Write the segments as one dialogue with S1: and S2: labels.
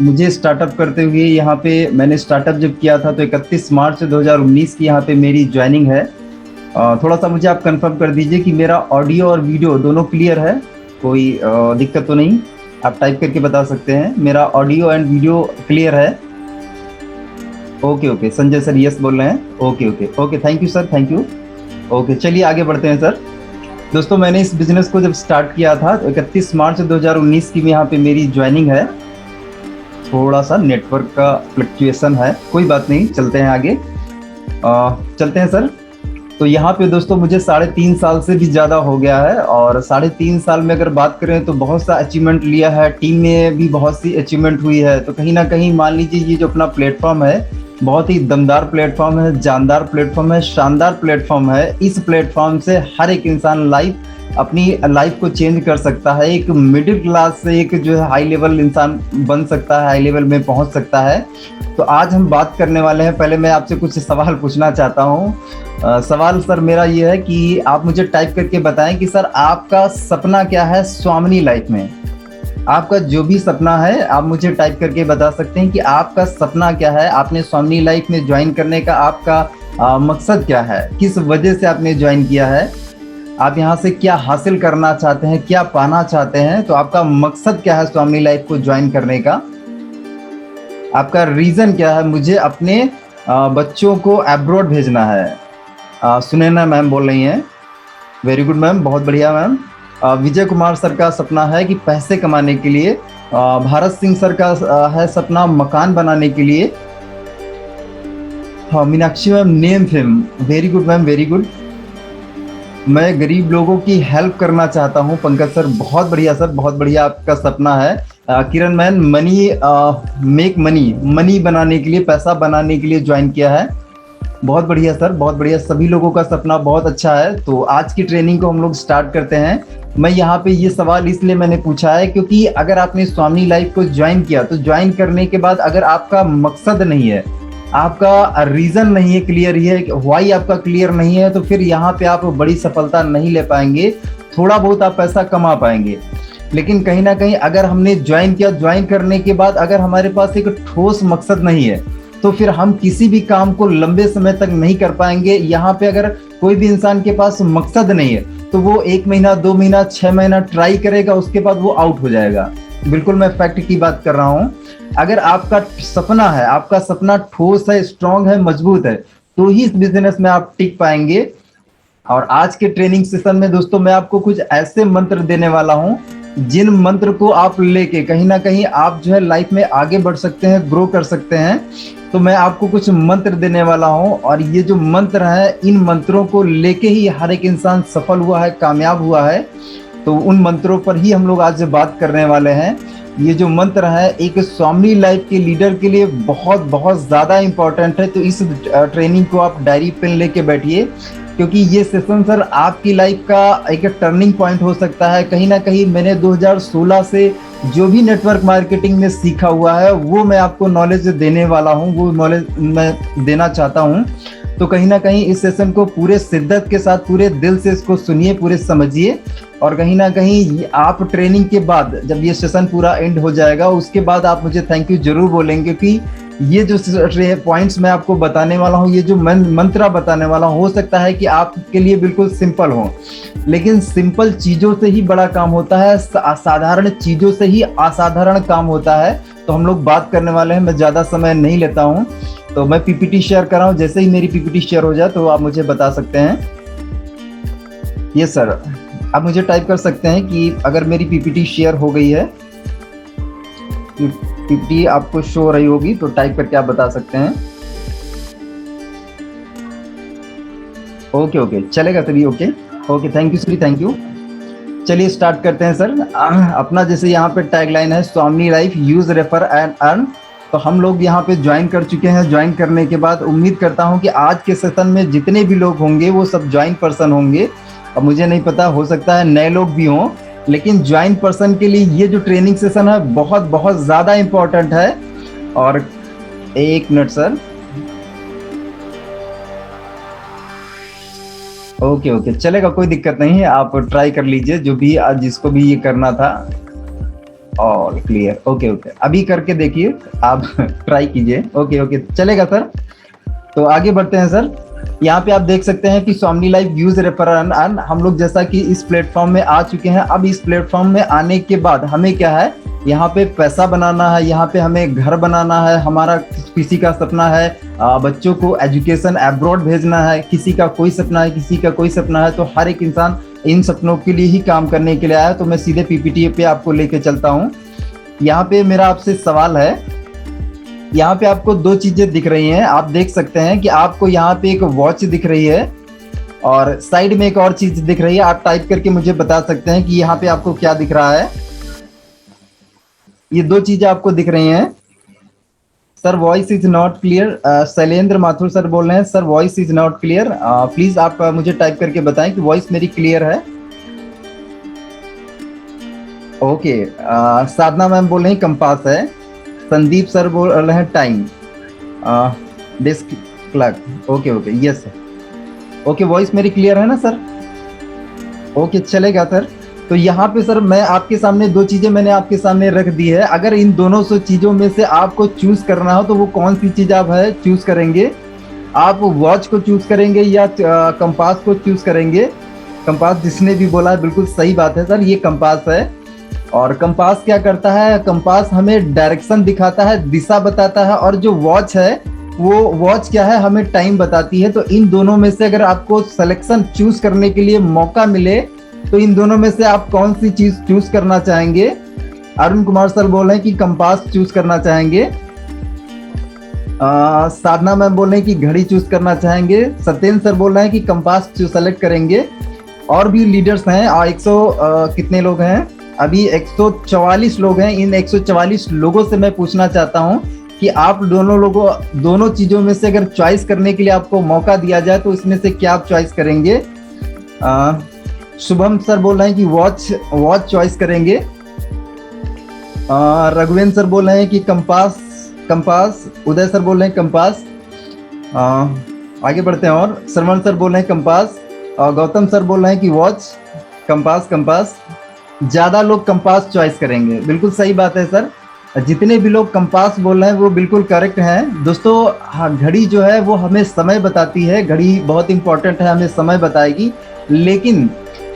S1: मुझे स्टार्टअप करते हुए यहाँ पे मैंने स्टार्टअप जब किया था तो 31 मार्च 2019 की यहाँ पे मेरी ज्वाइनिंग है। थोड़ा सा मुझे आप कंफर्म कर दीजिए कि मेरा ऑडियो और वीडियो दोनों क्लियर है, कोई दिक्कत तो नहीं? आप टाइप करके बता सकते हैं मेरा ऑडियो एंड वीडियो क्लियर है। Okay okay, Sanjay sir yes बोल रहे हैं। Okay okay okay, thank you sir, thank you. Okay, चलिए आगे बढ़ते हैं सर। दोस्तों, मैंने इस बिजनेस को जब स्टार्ट किया था तो 31 मार्च 2019 की यहाँ पे मेरी ज्वाइनिंग है। थोड़ा सा नेटवर्क का फ्लक्चुएशन है, कोई बात नहीं, चलते हैं आगे। चलते हैं सर। तो यहाँ पे दोस्तों मुझे 3.5 साल से भी ज़्यादा हो गया है, और 3.5 साल में अगर बात करें तो बहुत सा अचीवमेंट लिया है, टीम में भी बहुत सी अचीवमेंट हुई है। तो कहीं ना कहीं मान लीजिए ये जो अपना प्लेटफॉर्म है बहुत ही दमदार प्लेटफॉर्म है, जानदार प्लेटफॉर्म है, शानदार प्लेटफॉर्म है। इस प्लेटफॉर्म से हर एक इंसान अपनी लाइफ को चेंज कर सकता है। एक मिडिल क्लास से एक जो है हाई लेवल इंसान बन सकता है, हाई लेवल में पहुंच सकता है। तो आज हम बात करने वाले हैं, पहले मैं आपसे कुछ सवाल पूछना चाहता हूँ। सवाल सर मेरा ये है कि आप मुझे टाइप करके बताएं कि सर आपका सपना क्या है स्वामिनी लाइफ में। आपका जो भी सपना है आप मुझे टाइप करके बता सकते हैं कि आपका सपना क्या है, आपने स्वामिनी लाइफ में ज्वाइन करने का आपका मकसद क्या है, किस वजह से आपने ज्वाइन किया है, आप यहाँ से क्या हासिल करना चाहते हैं, क्या पाना चाहते हैं। तो आपका मकसद क्या है स्वामिनी लाइफ को ज्वाइन करने का, आपका रीज़न क्या है। मुझे अपने बच्चों को अब्रॉड भेजना है। सुनैना मैम बोल रही हैं, वेरी गुड मैम, बहुत बढ़िया मैम। विजय कुमार सर का सपना है कि पैसे कमाने के लिए। भारत सिंह सर का है सपना मकान बनाने के लिए। हाँ, Meenakshi ma'am name fame, very good ma'am, very good. मैं गरीब लोगों की हेल्प करना चाहता हूँ। पंकज सर बहुत बढ़िया सर, बहुत बढ़िया आपका सपना है। Kiran man money make money, money बनाने के लिए, पैसा बनाने के लिए ज्वाइन किया है। बहुत बढ़िया सर, बहुत बढ़िया। सभी लोगों का सपना बहुत अच्छा है। तो आज की ट्रेनिंग को हम लोग स्टार्ट करते हैं। मैं यहाँ पे ये सवाल इसलिए मैंने पूछा है क्योंकि अगर आपने स्वामिनी लाइफ को ज्वाइन किया तो ज्वाइन करने के बाद अगर आपका मकसद नहीं है, आपका रीजन नहीं है क्लियर, है व्हाई आपका क्लियर नहीं है, तो फिर यहाँ पे आप बड़ी सफलता नहीं ले पाएंगे। थोड़ा बहुत आप पैसा कमा पाएंगे, लेकिन कहीं ना कहीं अगर हमने ज्वाइन किया, ज्वाइन करने के बाद अगर हमारे पास एक ठोस मकसद नहीं है तो फिर हम किसी भी काम को लंबे समय तक नहीं कर पाएंगे। यहाँ पे अगर कोई भी इंसान के पास मकसद नहीं है तो वो 1 महीना, 2 महीना, 6 महीना ट्राई करेगा, उसके बाद वो आउट हो जाएगा। बिल्कुल मैं फैक्ट की बात कर रहा हूँ। अगर आपका सपना है, आपका सपना ठोस है, स्ट्रांग है, मजबूत है, तो ही इस बिजनेस में आप टिक पाएंगे। और आज के ट्रेनिंग सेशन में दोस्तों मैं आपको कुछ ऐसे मंत्र देने वाला हूं जिन मंत्र को आप लेके कहीं ना कहीं आप जो है लाइफ में आगे बढ़ सकते हैं, ग्रो कर सकते हैं। तो मैं आपको कुछ मंत्र देने वाला हूं, और ये जो मंत्र है इन मंत्रों को लेके ही हर एक इंसान सफल हुआ है, कामयाब हुआ है। तो उन मंत्रों पर ही हम लोग आज बात करने वाले हैं। ये जो मंत्र है एक स्वामिनी लाइफ के लीडर के लिए बहुत बहुत ज़्यादा इम्पोर्टेंट है। तो इस ट्रेनिंग को आप डायरी पेन लेके बैठिए, क्योंकि ये सेशन सर आपकी लाइफ का एक टर्निंग पॉइंट हो सकता है। कहीं ना कहीं मैंने 2016 से जो भी नेटवर्क मार्केटिंग में सीखा हुआ है वो मैं आपको नॉलेज देने वाला हूँ, वो नॉलेज मैं देना चाहता हूँ। तो कहीं ना कहीं इस सेशन को पूरे शिद्दत के साथ, पूरे दिल से इसको सुनिए, पूरे समझिए। और कहीं ना कहीं आप ट्रेनिंग के बाद जब ये सेशन पूरा एंड हो जाएगा उसके बाद आप मुझे थैंक यू जरूर बोलेंगे, क्योंकि ये जो पॉइंट्स मैं आपको बताने वाला हूँ, ये जो मंत्र बताने वाला हूँ, हो सकता है कि आपके लिए बिल्कुल सिंपल हो, लेकिन सिंपल चीज़ों से ही बड़ा काम होता है, असाधारण चीज़ों से ही असाधारण काम होता है। तो हम लोग बात करने वाले हैं, मैं ज़्यादा समय नहीं लेता हूँ। तो मैं पीपीटी शेयर कर रहा हूँ, जैसे ही मेरी पीपीटी शेयर हो जाए तो आप मुझे बता सकते हैं। ये सर आप मुझे टाइप कर सकते हैं कि अगर मेरी पीपीटी शेयर हो गई है, पीपीटी आपको शो हो रही होगी, तो टाइप करके आप बता सकते हैं। ओके ओके, चलेगा तभी। Okay okay, thank you Shri, thank you. चलिए स्टार्ट करते हैं सर। अपना जैसे यहाँ पे टैगलाइन है स्वामिनी life use, refer and earn. तो हम लोग यहाँ पे ज्वाइन कर चुके हैं। ज्वाइन करने के बाद उम्मीद करता हूँ कि आज के सेशन में जितने भी लोग होंगे वो सब ज्वाइन पर्सन होंगे। अब मुझे नहीं पता, हो सकता है नए लोग भी हों, लेकिन ज्वाइन पर्सन के लिए ये जो ट्रेनिंग सेशन है बहुत बहुत ज़्यादा इम्पोर्टेंट है। और एक मिनट सर, ओके ओके, चलेगा, कोई दिक्कत नहीं है, आप ट्राई कर लीजिए, जो भी आज जिसको भी ये करना था। All clear. ओके ओके, अभी करके देखिए, आप ट्राई कीजिए। ओके ओके, चलेगा सर। तो आगे बढ़ते हैं सर। यहाँ पे आप देख सकते हैं कि सोमनी लाइव व्यूज रेफर अर्न, हम लोग जैसा कि इस प्लेटफॉर्म में आ चुके हैं। अब इस प्लेटफॉर्म में आने के बाद हमें क्या है, यहाँ पे पैसा बनाना है, यहाँ पे हमें घर बनाना है। हमारा किसी का सपना है बच्चों को एजुकेशन अब्रॉड भेजना है, किसी का कोई सपना है, किसी का कोई सपना है। तो हर एक इंसान इन सपनों के लिए ही काम करने के लिए आया। तो मैं सीधे पीपीटी पे आपको लेके चलता हूँ। यहाँ पे मेरा आपसे सवाल है, यहाँ पे आपको दो चीजें दिख रही हैं। आप देख सकते हैं कि आपको यहाँ पे एक वॉच दिख रही है और साइड में एक और चीज दिख रही है। आप टाइप करके मुझे बता सकते हैं कि यहाँ पे आपको क्या दिख रहा है। ये दो चीजें आपको दिख रही हैं। Sir voice is not clear, Shailendra Mathur sir बोल रहे हैं, sir voice is not clear. Please आप मुझे टाइप करके बताएं कि वॉइस मेरी क्लियर है। ओके, साधना मैम बोल रही हैं कंपास है। संदीप सर बोल रहे हैं time, disk clock. Okay okay, yes sir. Okay, voice मेरी क्लियर है ना सर? ओके, चलेगा सर। तो यहाँ पे सर मैं आपके सामने दो चीजें मैंने आपके सामने रख दी है। अगर इन दोनों से चीजों में से आपको चूज करना हो तो वो कौन सी चीज आप है चूज करेंगे? आप वॉच को चूज करेंगे या कंपास को चूज करेंगे? कंपास जिसने भी बोला है बिल्कुल सही बात है सर, ये कंपास है। और कंपास क्या करता है? कंपास हमें डायरेक्शन दिखाता है, दिशा बताता है। और जो वॉच है वो वॉच क्या है, हमें टाइम बताती है। तो इन दोनों में से अगर आपको सिलेक्शन चूज करने के लिए मौका मिले तो इन दोनों में से आप कौन सी चीज चूज करना चाहेंगे? अरुण कुमार सर बोल रहे हैं कि कंपास चूज करना चाहेंगे। साधना मैम बोल रहे हैं कि घड़ी चूज करना चाहेंगे। सत्येंद्र सर बोल रहे हैं कि कंपास सेलेक्ट करेंगे। और भी लीडर्स हैं, 100 कितने लोग हैं? अभी 144 लोग हैं। इन 144 लोगों से मैं पूछना चाहता हूं कि आप दोनों चीजों में से अगर चॉइस करने के लिए आपको मौका दिया जाए तो इसमें से क्या आप चॉइस करेंगे? शुभम सर बोल रहे हैं कि वॉच चॉइस करेंगे। रघुवेंद्र सर बोल रहे हैं कि कंपास। उदय सर बोल रहे हैं कंपास। आगे बढ़ते हैं। और श्रवण सर बोल रहे हैं कंपास। गौतम सर बोल रहे हैं कि वॉच। कंपास ज्यादा लोग कंपास चॉइस करेंगे, बिल्कुल सही बात है सर। जितने भी लोग कंपास बोल रहे हैं वो बिल्कुल करेक्ट हैं दोस्तों। हाँ, घड़ी जो है वो हमें समय बताती है, घड़ी बहुत इंपॉर्टेंट है, हमें समय बताएगी। लेकिन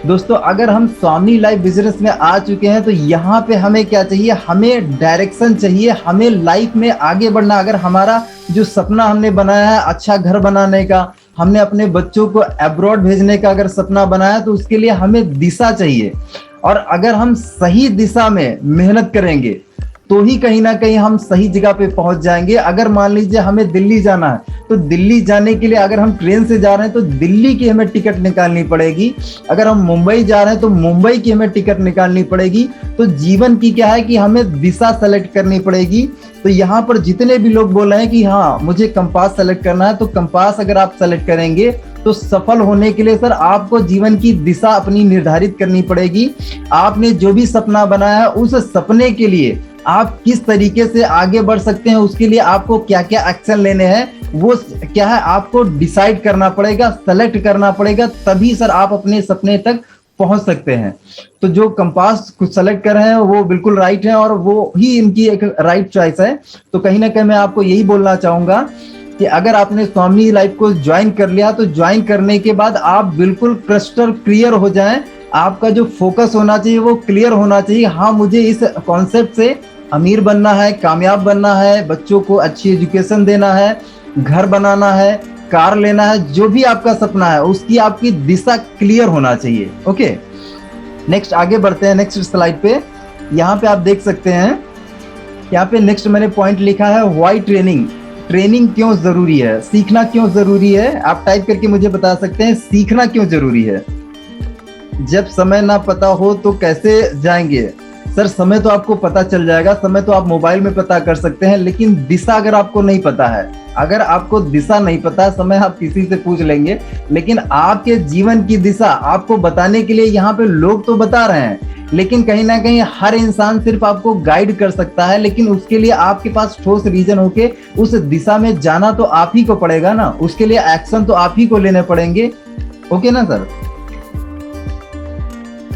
S1: दोस्तों अगर हम स्वामी लाइफ बिजनेस में आ चुके हैं तो यहाँ पे हमें क्या चाहिए? हमें डायरेक्शन चाहिए, हमें लाइफ में आगे बढ़ना। अगर हमारा जो सपना हमने बनाया है अच्छा घर बनाने का, हमने अपने बच्चों को अब्रॉड भेजने का अगर सपना बनाया तो उसके लिए हमें दिशा चाहिए। और अगर हम सही दिशा में मेहनत करेंगे तो ही कहीं ना कहीं हम सही जगह पे पहुंच जाएंगे। अगर मान लीजिए हमें दिल्ली जाना है तो दिल्ली जाने के लिए अगर हम ट्रेन से जा रहे हैं तो दिल्ली की हमें टिकट निकालनी पड़ेगी। अगर हम मुंबई जा रहे हैं तो मुंबई की हमें टिकट निकालनी पड़ेगी। तो जीवन की क्या है कि हमें दिशा सेलेक्ट करनी पड़ेगी। तो यहाँ पर जितने भी लोग बोल रहे हैं कि हाँ मुझे कंपास सेलेक्ट करना है, तो कंपास अगर आप सेलेक्ट करेंगे तो सफल होने के लिए सर आपको जीवन की दिशा अपनी निर्धारित करनी पड़ेगी। आपने जो भी सपना बनाया है उस सपने के लिए आप किस तरीके से आगे बढ़ सकते हैं, उसके लिए आपको क्या क्या एक्शन लेने हैं वो क्या है आपको डिसाइड करना पड़ेगा, सेलेक्ट करना पड़ेगा। तभी सर आप अपने सपने तक पहुंच सकते हैं। तो जो कंपास कुछ सेलेक्ट कर रहे हैं वो बिल्कुल राइट है और वो ही इनकी एक राइट चॉइस है। तो कहीं ना कहीं मैं आपको यही बोलना चाहूंगा कि अगर आपने स्वामी लाइफ को ज्वाइन कर लिया तो ज्वाइन करने के बाद आप बिल्कुल क्रिस्टल क्लियर हो जाएं। आपका जो फोकस होना चाहिए वो क्लियर होना चाहिए। हाँ, मुझे इस कॉन्सेप्ट से अमीर बनना है, कामयाब बनना है, बच्चों को अच्छी एजुकेशन देना है, घर बनाना है, कार लेना है, जो भी आपका सपना है उसकी आपकी दिशा क्लियर होना चाहिए। ओके, नेक्स्ट आगे बढ़ते हैं। नेक्स्ट स्लाइड पे यहाँ पे आप देख सकते हैं, यहाँ पे नेक्स्ट मैंने पॉइंट लिखा है व्हाई ट्रेनिंग क्यों जरूरी है, सीखना क्यों जरूरी है। आप टाइप करके मुझे बता सकते हैं सीखना क्यों जरूरी है। जब समय ना पता हो तो कैसे जाएंगे? सर समय तो आपको पता चल जाएगा, समय तो आप मोबाइल में पता कर सकते हैं, लेकिन दिशा अगर आपको नहीं पता है, अगर आपको दिशा नहीं पता है, समय आप किसी से पूछ लेंगे, लेकिन आपके जीवन की दिशा आपको बताने के लिए यहाँ पे लोग तो बता रहे हैं, लेकिन कहीं ना कहीं हर इंसान सिर्फ आपको गाइड कर सकता है। लेकिन उसके लिए आपके पास ठोस रीजन होके उस दिशा में जाना तो आप ही को पड़ेगा ना, उसके लिए एक्शन तो आप ही को लेने पड़ेंगे। ओके ना सर?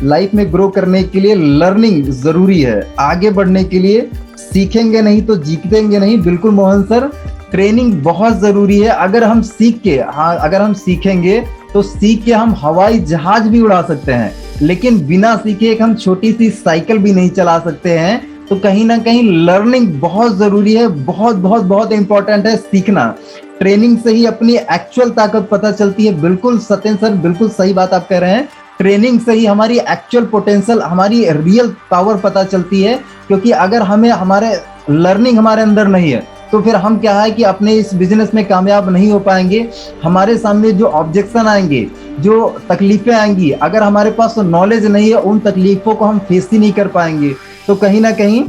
S1: लाइफ में ग्रो करने के लिए लर्निंग जरूरी है। आगे बढ़ने के लिए सीखेंगे नहीं तो जीतेंगे नहीं। बिल्कुल मोहन सर, ट्रेनिंग बहुत जरूरी है। अगर हम सीख के, हाँ अगर हम सीखेंगे तो सीख के हम हवाई जहाज भी उड़ा सकते हैं, लेकिन बिना सीखे एक हम छोटी सी साइकिल भी नहीं चला सकते हैं। तो कहीं ना कहीं लर्निंग बहुत जरूरी है, बहुत बहुत बहुत इंपॉर्टेंट है सीखना। ट्रेनिंग से ही अपनी एक्चुअल ताकत पता चलती है। बिल्कुल सत्येंद्र सर, बिल्कुल सही बात आप कह रहे हैं। ट्रेनिंग से ही हमारी एक्चुअल पोटेंशियल, हमारी रियल पावर पता चलती है। क्योंकि अगर हमें हमारे लर्निंग हमारे अंदर नहीं है तो फिर हम क्या है कि अपने इस बिजनेस में कामयाब नहीं हो पाएंगे। हमारे सामने जो ऑब्जेक्शन आएंगे, जो तकलीफें आएंगी, अगर हमारे पास नॉलेज नहीं है उन तकलीफों को हम फेस ही नहीं कर पाएंगे। तो कहीं ना कहीं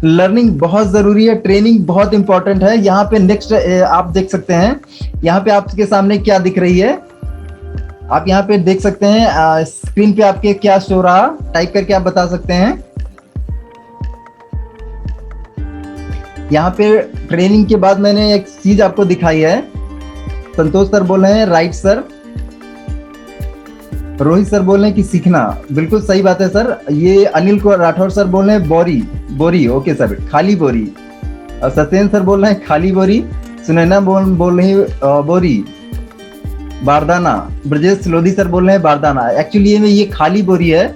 S1: लर्निंग बहुत जरूरी है, ट्रेनिंग बहुत इंपॉर्टेंट है। यहाँ पे नेक्स्ट आप देख सकते हैं, यहाँ पे आपके सामने क्या दिख रही है, आप यहाँ पे देख सकते हैं स्क्रीन पे आपके क्या शो रहा, टाइप करके आप बता सकते हैं। यहाँ पे ट्रेनिंग के बाद मैंने एक चीज आपको दिखाई है। संतोष सर बोल रहे हैं राइट सर, रोहित सर बोल रहे हैं कि सीखना, बिल्कुल सही बात है सर। ये अनिल को राठौर सर बोल रहे हैं बोरी बोरी, ओके सर, खाली बोरी। सत्येंद्र सर बोल रहे हैं खाली बोरी। सुनैना बोल रही बोरी, बारदाना। ब्रजेश लोधी सर बोल रहे हैं बारदाना। एक्चुअली ये खाली बोरी है।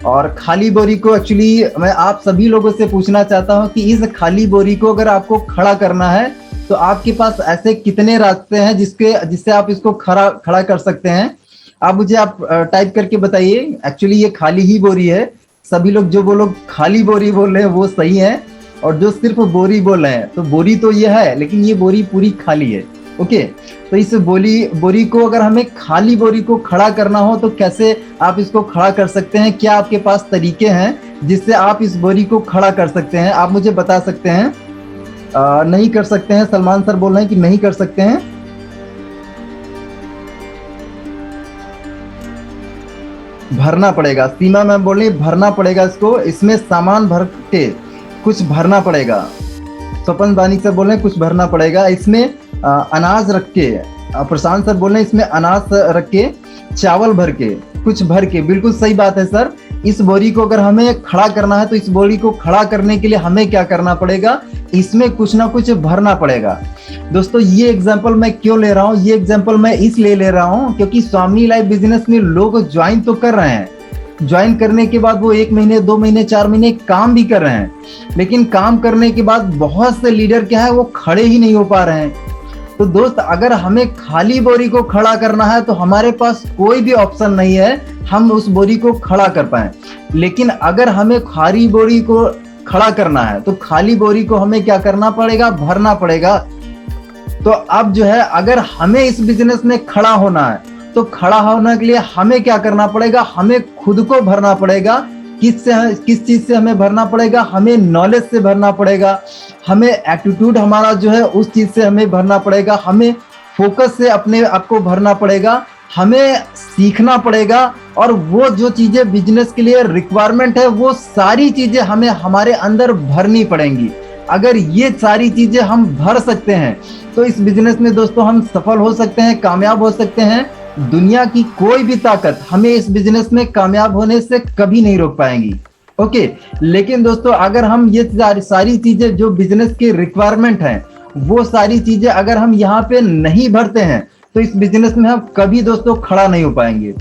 S1: और खाली बोरी को एक्चुअली मैं आप सभी लोगों से पूछना चाहता हूं कि इस खाली बोरी को अगर आपको खड़ा करना है तो आपके पास ऐसे कितने रास्ते हैं जिससे आप इसको खड़ा कर सकते हैं। आप मुझे आप टाइप करके बताइए। एक्चुअली ये खाली ही बोरी है। सभी लोग जो वो लोग खाली बोरी बोल रहे हैं वो सही है, और जो सिर्फ बोरी बोल रहे हैं तो बोरी तो ये है लेकिन ये बोरी पूरी खाली है। ओके, तो इस बोरी को अगर हमें खाली बोरी को खड़ा करना हो तो कैसे आप इसको खड़ा कर सकते हैं? क्या आपके पास तरीके हैं जिससे आप इस बोरी को खड़ा कर सकते हैं? आप मुझे बता सकते हैं। नहीं कर सकते हैं, सलमान सर बोल रहे हैं कि नहीं कर सकते हैं। भरना पड़ेगा, सीमा मैम बोल रही भरना पड़ेगा इसको, इसमें सामान भर के कुछ भरना पड़ेगा। स्वपन बानी सर बोल रहे हैं कुछ भरना पड़ेगा इसमें, अनाज रख के। प्रशांत सर बोल रहे हैं इसमें अनाज रख के, चावल भर के, कुछ भर के। बिल्कुल सही बात है सर। इस बोरी को अगर हमें खड़ा करना है तो इस बोरी को खड़ा करने के लिए हमें क्या करना पड़ेगा? इसमें कुछ ना कुछ भरना पड़ेगा। दोस्तों ये एग्जांपल मैं क्यों ले रहा हूँ? ये एग्जांपल मैं इसलिए ले रहा हूँ क्योंकि स्वामी लाइफ बिजनेस में लोग ज्वाइन तो कर रहे हैं, ज्वाइन करने के बाद वो 1 महीने 2 महीने 4 महीने काम भी कर रहे हैं, लेकिन काम करने के बाद बहुत से लीडर क्या है वो खड़े ही नहीं हो पा रहे हैं। तो दोस्त अगर हमें खाली बोरी को खड़ा करना है तो हमारे पास कोई भी ऑप्शन नहीं है हम उस बोरी को खड़ा कर पाए। लेकिन अगर हमें खाली बोरी को खड़ा करना है तो खाली बोरी को हमें क्या करना पड़ेगा? भरना पड़ेगा। तो अब जो है अगर हमें इस बिजनेस में खड़ा होना है तो खड़ा होने के लिए हमें क्या करना पड़ेगा? हमें खुद को भरना पड़ेगा। किस चीज से हमें भरना पड़ेगा? हमें नॉलेज से भरना पड़ेगा, हमें एटीट्यूड हमारा जो है उस चीज से हमें भरना पड़ेगा, हमें फोकस से अपने आप को भरना पड़ेगा, हमें सीखना पड़ेगा। और वो जो चीजें बिजनेस के लिए रिक्वायरमेंट है वो सारी चीजें हमें हमारे अंदर भरनी पड़ेंगी। अगर ये सारी चीजें हम भर सकते हैं तो इस बिजनेस में दोस्तों हम सफल हो सकते हैं, कामयाब हो सकते हैं। दुनिया की कोई भी ताकत हमें इस बिजनेस में कामयाब होने से कभी नहीं रोक पाएंगी। ओके, लेकिन दोस्तों अगर हम ये सारी चीजें जो बिजनेस की रिक्वायरमेंट हैं वो सारी चीजें अगर हम यहाँ पे नहीं भरते हैं तो इस बिजनेस में हम कभी दोस्तों खड़ा नहीं हो पाएंगे।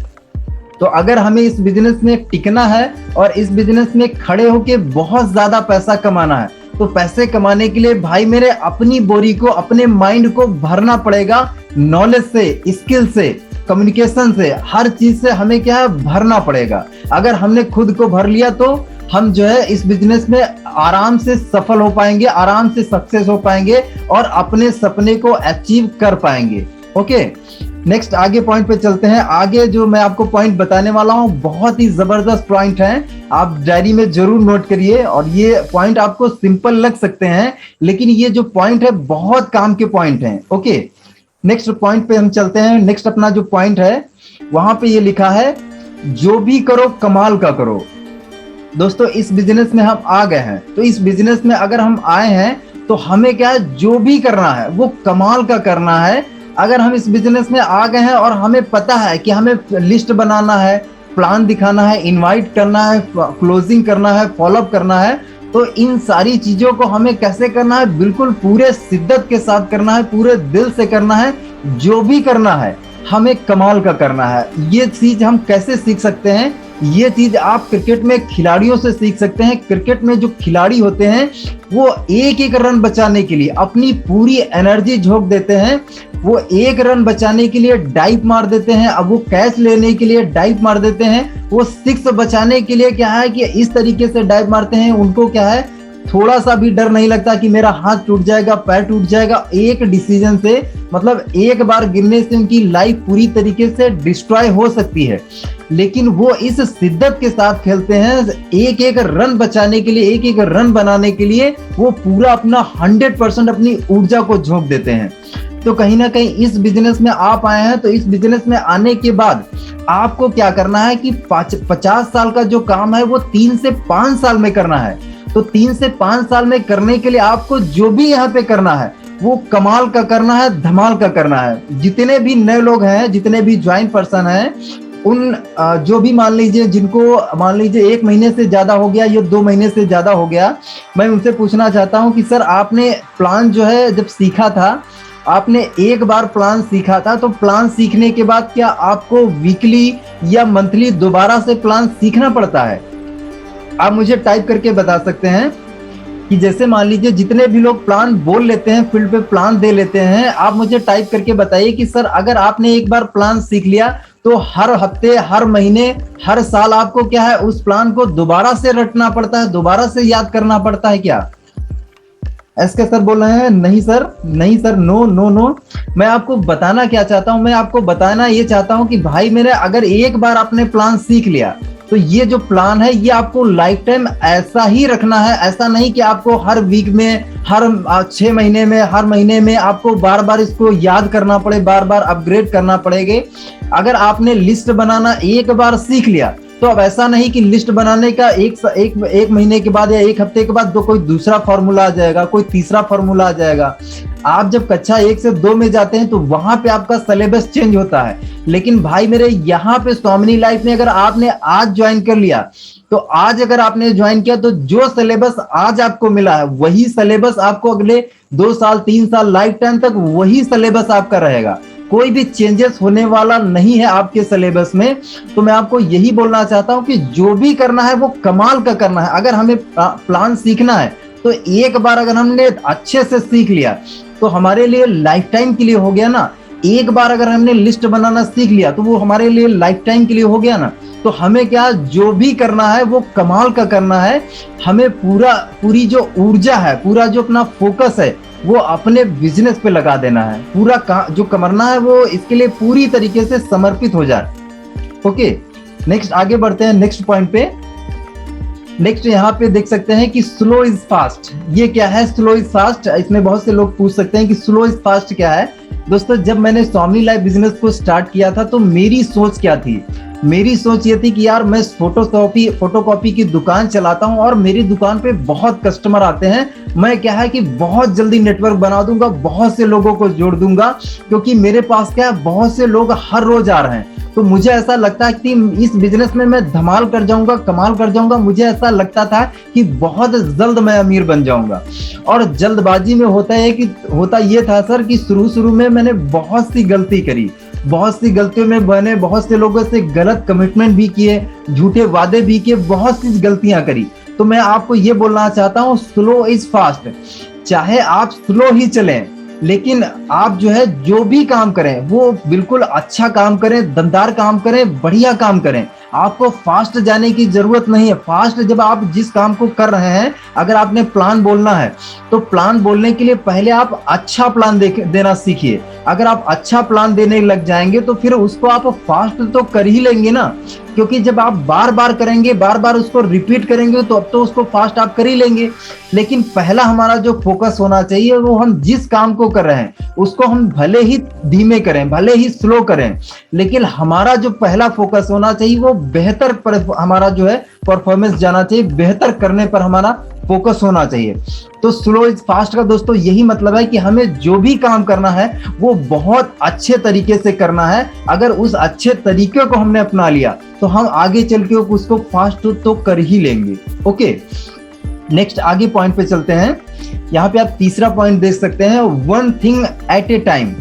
S1: तो अगर हमें इस बिजनेस में टिकना है और इस बिजनेस में खड़े होके बहुत ज्यादा पैसा कमाना है तो पैसे कमाने के लिए भाई मेरे अपनी बोरी को, अपने माइंड को भरना पड़ेगा। नॉलेज से, स्किल से, कम्युनिकेशन से, हर चीज से हमें क्या है भरना पड़ेगा। अगर हमने खुद को भर लिया तो हम जो है इस बिजनेस में आराम से सफल हो पाएंगे, आराम से सक्सेस हो पाएंगे और अपने सपने को अचीव कर पाएंगे। ओके, नेक्स्ट आगे पॉइंट पे चलते हैं। आगे जो मैं आपको पॉइंट बताने वाला हूं बहुत ही जबरदस्त पॉइंट हैं, आप डायरी में जरूर नोट करिए। और ये पॉइंट आपको सिंपल लग सकते हैं लेकिन ये जो पॉइंट है बहुत काम के पॉइंट हैं। ओके, नेक्स्ट पॉइंट पे हम चलते हैं। नेक्स्ट अपना जो पॉइंट है वहां पे ये लिखा है, जो भी करो कमाल का करो। दोस्तों इस बिजनेस में हम आ गए हैं तो इस बिजनेस में अगर हम आए हैं तो हमें क्या है, जो भी करना है वो कमाल का करना है। अगर हम इस बिजनेस में आ गए हैं और हमें पता है कि हमें लिस्ट बनाना है, प्लान दिखाना है, इनवाइट करना है, क्लोजिंग करना है, फॉलोअप करना है, तो इन सारी चीजों को हमें कैसे करना है, बिल्कुल पूरे शिद्दत के साथ करना है, पूरे दिल से करना है। जो भी करना है हमें कमाल का करना है। ये चीज हम कैसे सीख सकते हैं, ये चीज आप क्रिकेट में खिलाड़ियों से सीख सकते हैं। क्रिकेट में जो खिलाड़ी होते हैं वो एक एक रन बचाने के लिए अपनी पूरी एनर्जी झोंक देते हैं। वो एक रन बचाने के लिए डाइव मार देते हैं, अब वो कैच लेने के लिए डाइव मार देते हैं, वो सिक्स बचाने के लिए क्या है कि इस तरीके से डाइव मारते हैं। उनको क्या है, थोड़ा सा भी डर नहीं लगता कि मेरा हाथ टूट जाएगा, पैर टूट जाएगा। एक डिसीजन से, मतलब एक बार गिरने से उनकी लाइफ पूरी तरीके से डिस्ट्रॉय हो सकती है, लेकिन वो इस शिद्दत के साथ खेलते हैं। एक एक रन बचाने के लिए, एक एक रन बनाने के लिए वो पूरा अपना 100% अपनी ऊर्जा को झोंक देते हैं। तो कहीं ना कहीं इस बिजनेस में आप आए हैं, तो इस बिजनेस में आने के बाद आपको क्या करना है कि 50 साल का जो काम है वो 3 से 5 साल में करना है। तो 3 से 5 साल में करने के लिए आपको जो भी यहाँ पे करना है वो कमाल का करना है, धमाल का करना है। जितने भी नए लोग हैं, जितने भी ज्वाइन पर्सन हैं, उन जो भी मान लीजिए जिनको मान लीजिए 1 महीने से ज्यादा हो गया या 2 महीने से ज्यादा हो गया, मैं उनसे पूछना चाहता हूँ कि सर आपने प्लान जो है जब सीखा था, आपने एक बार प्लान सीखा था, तो प्लान सीखने के बाद क्या आपको वीकली या मंथली दोबारा से प्लान सीखना पड़ता है? आप मुझे टाइप करके बता सकते हैं कि जैसे मान लीजिए जितने भी लोग प्लान बोल लेते हैं, फील्ड पे प्लान दे लेते हैं, आप मुझे टाइप करके बताइए कि सर अगर आपने एक बार प्लान सीख लिया तो हर हफ्ते, हर महीने, हर साल आपको क्या है उस प्लान को दोबारा से रटना पड़ता है, दोबारा से याद करना पड़ता है क्या? एसके सर बोल रहे हैं नहीं सर, नहीं सर, नो नो नो। मैं आपको बताना क्या चाहता हूं, मैं आपको बताना ये चाहता हूं कि भाई मेरे, अगर एक बार आपने प्लान सीख लिया तो ये जो प्लान है ये आपको लाइफ टाइम ऐसा ही रखना है। ऐसा नहीं कि आपको हर वीक में, हर 6 महीने में, हर महीने में आपको बार बार इसको याद करना पड़े, बार बार अपग्रेड करना पड़ेगा। अगर आपने लिस्ट बनाना एक बार सीख लिया तो अब ऐसा नहीं कि लिस्ट बनाने का एक महीने के बाद या एक हफ्ते के बाद तो कोई दूसरा फॉर्मूला आ जाएगा, कोई तीसरा फॉर्मूला आ जाएगा। आप जब कक्षा 1 से 2 में जाते हैं तो वहां पे आपका सिलेबस चेंज होता है, लेकिन भाई मेरे यहाँ पे स्वामिनी लाइफ में अगर आपने आज ज्वाइन कर लिया, तो आज अगर आपने ज्वाइन किया तो जो सिलेबस आज आपको मिला है वही सिलेबस आपको अगले 2 साल 3 साल लाइफ टाइम तक वही सिलेबस आपका रहेगा। कोई भी चेंजेस होने वाला नहीं है आपके सिलेबस में। तो मैं आपको यही बोलना चाहता हूं कि जो भी करना है वो कमाल का करना है। अगर हमें प्लान सीखना है तो एक बार अगर हमने अच्छे से सीख लिया तो हमारे लिए लाइफ टाइम के लिए हो गया ना। एक बार अगर हमने लिस्ट बनाना सीख लिया तो वो हमारे लिए लाइफ टाइम के लिए हो गया ना। तो हमें क्या, जो भी करना है वो कमाल का करना है। हमें पूरी जो ऊर्जा है, पूरा जो अपना फोकस है वो अपने बिजनेस पे लगा देना है। पूरा जो करना है वो इसके लिए पूरी तरीके से समर्पित हो जाए। ओके, नेक्स्ट आगे बढ़ते हैं नेक्स्ट पॉइंट पे। नेक्स्ट यहाँ पे देख सकते हैं कि स्लो इज फास्ट। ये क्या है स्लो इज फास्ट? इसमें बहुत से लोग पूछ सकते हैं कि स्लो इज फास्ट क्या है। दोस्तों, जब मैंने स्वामी लाइफ बिजनेस को स्टार्ट किया था तो मेरी सोच क्या थी? मेरी सोच ये थी कि यार मैं फोटोकॉपी की दुकान चलाता हूं और मेरी दुकान पे बहुत कस्टमर आते हैं। मैं क्या है कि बहुत जल्दी नेटवर्क बना दूंगा, बहुत से लोगों को जोड़ दूंगा, क्योंकि मेरे पास क्या है बहुत से लोग हर रोज आ रहे हैं। तो मुझे ऐसा लगता है कि इस बिजनेस में मैं धमाल कर जाऊंगा, कमाल कर जाऊंगा। मुझे ऐसा लगता था कि बहुत जल्द मैं अमीर बन जाऊंगा। और जल्दबाजी में होता ये था सर कि शुरू में मैंने बहुत सी गलती करी, बहुत सी गलतियों में बने, बहुत से लोगों से गलत कमिटमेंट भी किए, झूठे वादे भी किए, बहुत सी गलतियां करी। तो मैं आपको ये बोलना चाहता हूँ स्लो इज फास्ट। चाहे आप स्लो ही चलें, लेकिन आप जो है जो भी काम करें वो बिल्कुल अच्छा काम करें, दमदार काम करें, बढ़िया काम करें। आपको फास्ट जाने की जरूरत नहीं है। फास्ट जब आप जिस काम को कर रहे हैं, अगर आपने प्लान बोलना है तो प्लान बोलने के लिए पहले आप अच्छा प्लान देना सीखिए। अगर आप अच्छा प्लान देने लग जाएंगे तो फिर उसको आप फास्ट तो कर ही लेंगे ना, क्योंकि जब आप बार बार करेंगे, बार बार उसको रिपीट करेंगे तो अब तो उसको फास्ट आप कर ही लेंगे। लेकिन पहला हमारा जो फोकस होना चाहिए वो हम जिस काम को कर रहे हैं उसको हम भले ही धीमे करें, भले ही स्लो करें, लेकिन हमारा जो पहला फोकस होना चाहिए वो बेहतर पर हमारा जो है परफॉर्मेंस जाना चाहिए, बेहतर करने पर हमारा फोकस होना चाहिए। तो स्लो इज फास्ट का दोस्तों यही मतलब है कि हमें जो भी काम करना है वो बहुत अच्छे तरीके से करना है। अगर उस अच्छे तरीके को हमने अपना लिया तो हम आगे चल के उसको फास्ट तो कर ही लेंगे। ओके, नेक्स्ट आगे पॉइंट पे चलते हैं। यहाँ पे आप तीसरा पॉइंट देख सकते हैं, one thing at A time.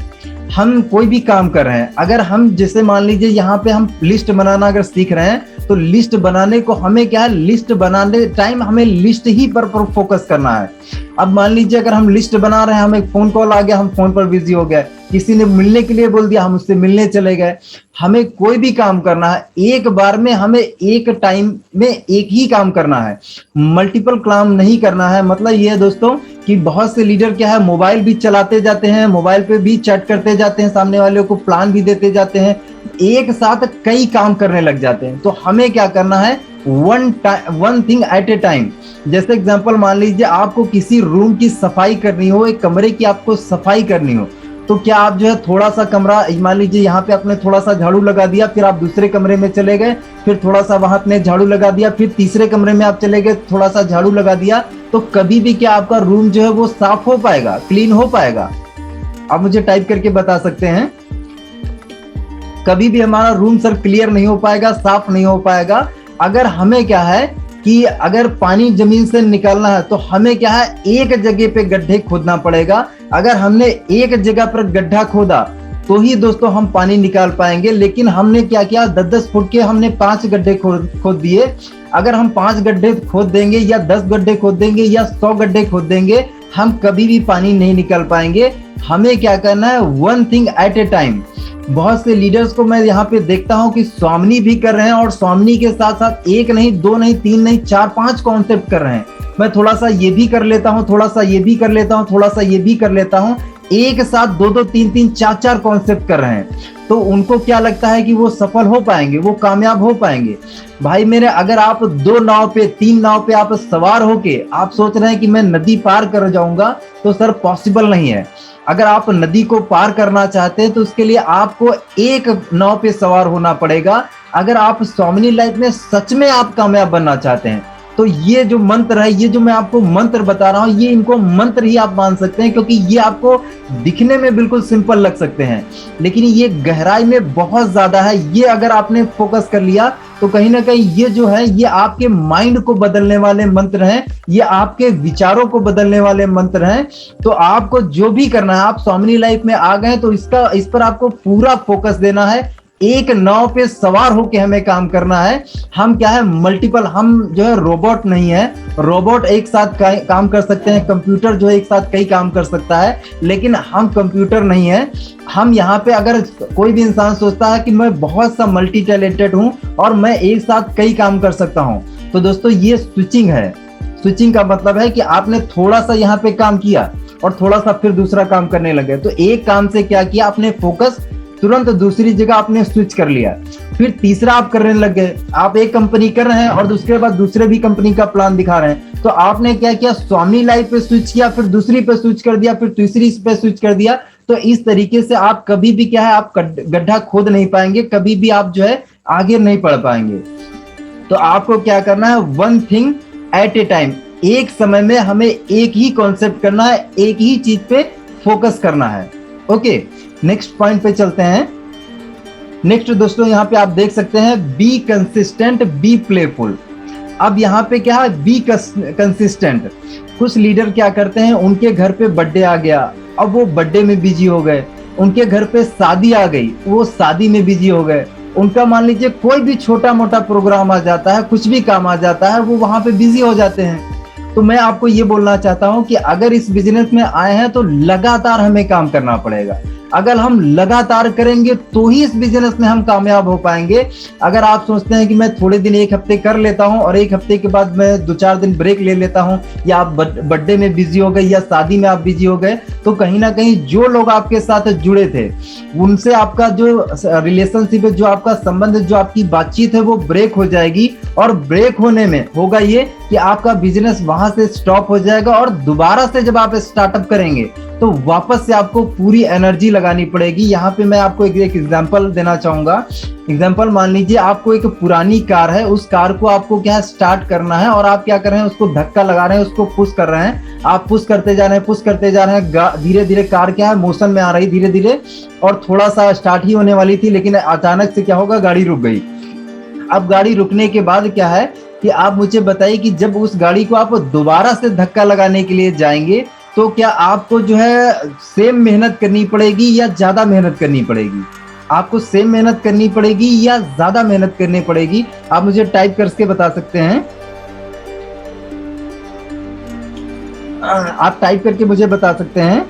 S1: हम कोई भी काम कर रहे हैं, अगर हम जैसे मान लीजिए यहाँ पे हम लिस्ट बनाना अगर सीख रहे हैं तो लिस्ट बनाने को हमें क्या है, लिस्ट बनाने टाइम हमें लिस्ट ही पर फोकस करना है। अब मान लीजिए अगर हम लिस्ट बना रहे हैं, हमें फोन कॉल आ गया, हम फोन पर बिजी हो गए, किसी ने मिलने के लिए बोल दिया, हम उससे मिलने चले गए। हमें कोई भी काम करना है एक बार में, हमें एक टाइम में एक ही काम करना है, मल्टीपल काम नहीं करना है। मतलब ये है दोस्तों कि बहुत से लीडर क्या है, मोबाइल भी चलाते जाते हैं, मोबाइल पे भी चैट करते जाते हैं, सामने वाले को प्लान भी देते जाते हैं, एक साथ कई काम करने लग जाते हैं। तो हमें क्या करना है, one thing at A time. जैसे एग्जांपल मान लीजिए आपको किसी रूम की सफाई करनी हो, एक कमरे की आपको सफाई करनी हो, तो क्या आप जो है थोड़ा सा कमरा, मान लीजिए यहाँ पे आपने थोड़ा सा झाड़ू लगा दिया, फिर आप दूसरे कमरे में चले गए, फिर थोड़ा सा वहां आपने झाड़ू लगा दिया, फिर तीसरे कमरे में आप चले गए, थोड़ा सा झाड़ू लगा दिया, तो कभी भी क्या आपका रूम जो है वो साफ हो पाएगा, क्लीन हो पाएगा? आप मुझे टाइप करके बता सकते हैं। कभी भी हमारा रूम सर क्लियर नहीं हो पाएगा, साफ नहीं हो पाएगा। अगर हमें क्या है कि अगर पानी जमीन से निकालना है तो हमें क्या है, एक जगह पे गड्ढे खोदना पड़ेगा। अगर हमने एक जगह पर गड्ढा खोदा तो ही दोस्तों हम पानी निकाल पाएंगे। लेकिन हमने क्या किया, 10-10 फुट के हमने 5 गड्ढे खोद दिए। अगर हम 5 गड्ढे खोद देंगे या 10 गड्ढे खोद देंगे या 100 गड्ढे खोद देंगे, हम कभी भी पानी नहीं निकाल पाएंगे। हमें क्या करना है, one thing at A time. बहुत से लीडर्स को मैं यहाँ पे देखता हूँ कि स्वामिनी भी कर रहे हैं, और स्वामिनी के साथ साथ एक नहीं, दो नहीं, तीन नहीं, 4-5 कॉन्सेप्ट कर रहे हैं। मैं थोड़ा सा ये भी कर लेता हूँ, थोड़ा सा ये भी कर लेता हूँ, थोड़ा सा ये भी कर लेता हूँ, एक साथ 2-2, 3-3, 4-4 कॉन्सेप्ट कर रहे हैं। तो उनको क्या लगता है कि वो सफल हो पाएंगे, वो कामयाब हो पाएंगे? भाई मेरे, अगर आप 2 नाव पे, 3 नाव पे आप सवार होके आप सोच रहे हैं कि मैं नदी पार कर जाऊंगा, तो सर पॉसिबल नहीं है। अगर आप नदी को पार करना चाहते हैं तो उसके लिए आपको एक नाव पे सवार होना पड़ेगा। अगर आप स्वामिनी लाइफ में सच में आप कामयाब बनना चाहते हैं तो ये जो मंत्र है, ये जो मैं आपको मंत्र बता रहा हूँ, ये इनको मंत्र ही आप मान सकते हैं, क्योंकि ये आपको दिखने में बिल्कुल सिंपल लग सकते हैं, लेकिन ये गहराई में बहुत ज्यादा है। ये अगर आपने फोकस कर लिया तो कहीं ना कहीं ये जो है, ये आपके माइंड को बदलने वाले मंत्र हैं, ये आपके विचारों को बदलने वाले मंत्र हैं। तो आपको जो भी करना है, आप स्वामिनी लाइफ में आ गए तो इस पर आपको पूरा फोकस देना है। एक नाव पे सवार होके हमें काम करना है। हम क्या है, मल्टीपल, हम जो है रोबोट नहीं है। रोबोट एक साथ काम कर सकते हैं, कंप्यूटर जो है एक साथ कई काम कर सकता है, लेकिन हम कंप्यूटर नहीं है। हम यहाँ पे, अगर कोई भी इंसान सोचता है कि मैं बहुत सा मल्टी टैलेंटेड हूँ और मैं एक साथ कई काम कर सकता हूँ, तो दोस्तों ये स्विचिंग है। स्विचिंग का मतलब है कि आपने थोड़ा सा यहाँ पे काम किया और थोड़ा सा फिर दूसरा काम करने लगे। तो एक काम से क्या किया, आपने फोकस तुरंत दूसरी जगह आपने स्विच कर लिया, फिर तीसरा आप करने लग गए। आप एक कंपनी कर रहे हैं और उसके बाद दूसरे भी कंपनी का प्लान दिखा रहे हैं, तो आपने क्या किया, स्वामी लाइफ पे स्विच किया, फिर दूसरी पे स्विच कर दिया, फिर तीसरी पे स्विच कर दिया। तो इस तरीके से आप कभी भी क्या है, आप गड्ढा खोद नहीं पाएंगे, कभी भी आप जो है आगे नहीं बढ़ पाएंगे। तो आपको क्या करना है, one thing at A time. एक समय में हमें एक ही कॉन्सेप्ट करना है, एक ही चीज पे फोकस करना है। ओके, नेक्स्ट पॉइंट पे चलते हैं। नेक्स्ट दोस्तों यहाँ पे आप देख सकते हैं, बी कंसिस्टेंट, बी प्लेफुल। अब यहाँ पे क्या है, बी कंसिस्टेंट। कुछ लीडर क्या करते हैं, उनके घर पे बर्थडे आ गया, अब वो बर्थडे में बिजी हो गए। उनके घर पे शादी आ गई, वो शादी में बिजी हो गए। उनका मान लीजिए कोई भी छोटा मोटा प्रोग्राम आ जाता है, कुछ भी काम आ जाता है, वो वहां पे बिजी हो जाते हैं। तो मैं आपको ये बोलना चाहता हूं कि अगर इस बिजनेस में आए हैं तो लगातार हमें काम करना पड़ेगा। अगर हम लगातार करेंगे तो ही इस बिजनेस में हम कामयाब हो पाएंगे। अगर आप सोचते हैं कि मैं थोड़े दिन, एक हफ्ते कर लेता हूं और एक हफ्ते के बाद मैं 2-4 दिन ब्रेक ले लेता हूं, या आप बर्थडे में बिजी हो गए या शादी में आप बिजी हो गए, तो कहीं ना कहीं जो लोग आपके साथ जुड़े थे उनसे आपका जो रिलेशनशिप है, जो आपका संबंध, जो आपकी बातचीत है, वो ब्रेक हो जाएगी। और ब्रेक होने में होगा ये कि आपका बिजनेस वहां से स्टॉप हो जाएगा, और दोबारा से जब आप स्टार्टअप करेंगे तो वापस से आपको पूरी एनर्जी लगानी पड़ेगी। यहाँ पे मैं आपको एक एग्जांपल देना चाहूंगा। एग्जांपल मान लीजिए आपको एक पुरानी कार है, उस कार को आपको क्या है स्टार्ट करना है, और आप क्या कर रहे हैं उसको धक्का लगा रहे हैं, उसको पुश कर रहे हैं, आप पुश करते जा रहे हैं, पुश करते जा रहे हैं, धीरे धीरे कार क्या है मोशन में आ रही धीरे धीरे, और थोड़ा सा स्टार्ट ही होने वाली थी, लेकिन अचानक से क्या होगा गाड़ी रुक गई। अब गाड़ी रुकने के बाद क्या है कि आप मुझे बताइए कि जब उस गाड़ी को आप दोबारा से धक्का लगाने के लिए जाएंगे तो क्या आपको जो है सेम मेहनत करनी पड़ेगी या ज्यादा मेहनत करनी पड़ेगी? आपको सेम मेहनत करनी पड़ेगी या ज्यादा मेहनत करनी पड़ेगी? आप मुझे टाइप करके बता सकते हैं। आप टाइप करके मुझे बता सकते हैं।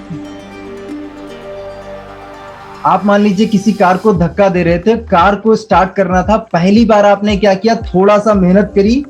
S1: आप मान लीजिए किसी कार को धक्का दे रहे थे, कार को स्टार्ट करना था, पहली बार आपने क्या किया, थोड़ा सा मेहनत करी,